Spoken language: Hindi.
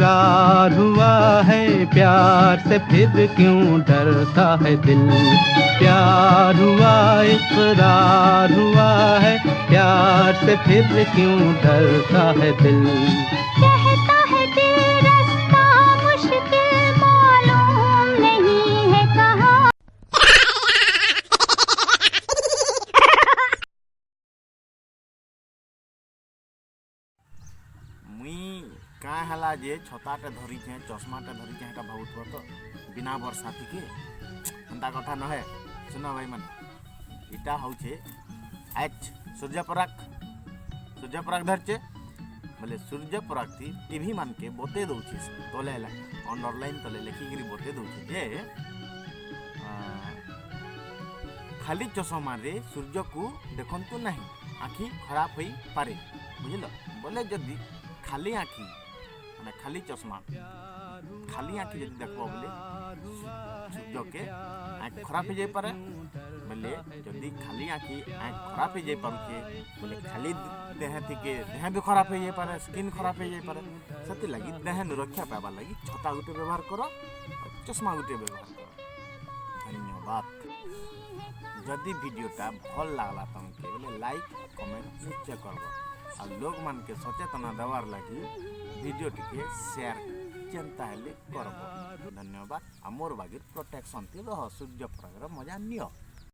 इकरार हुआ है, प्यार से फिर क्यों डरता है दिल। प्यार हुआ, इकरार हुआ है, प्यार से फिर क्यों डरता है दिल। कहता है दिल रास्ता मुश्किल मालूम नहीं है कहाँ। मुई का हला जे छताटे धरी छे, चश्माटे धरी छे, हेटा भावुथबो तो बिना वर्षा के अंता कथा न है। सुनो भाई मन, इटा होचे एच सूर्यपराग धरचे बोले सूर्यपराग थी टीवी मान के बते दउछे तले अंडरलाइन तले लेखिकी बते दउछे जे खाली चश्मा रे सूर्य को देखंतु नहीं, आखि खराब होई पारे। बुझल बोले जदि खाली आखि माने खाली चश्मा खाली आखि जदि देखबो बोले सूर्य के आँख खराब हो जाए पारे। बोले जदि खाली आखि आँख खराब हो जाए पारे बोले खाली देह थी के देह भी खराब हो जाए पारे, स्किन खराब हो जाए पारे। से लगी देह रक्षा पाइबा लगी छता गुटे व्यवहार करो, चश्मा गुटे व्यवहार करो। धन्यवाद। जदि वीडियोटा भल लागला तुमके बोले लाइक कमेंट निश्चय करब और लोग मान के सचेतना देवार लगी वीडियो टिके शेयर चिंता हेले करब। धन्यवाद। मोर बागिर प्रोटेक्शन थी रह सूर्यपरागर मजा नियो।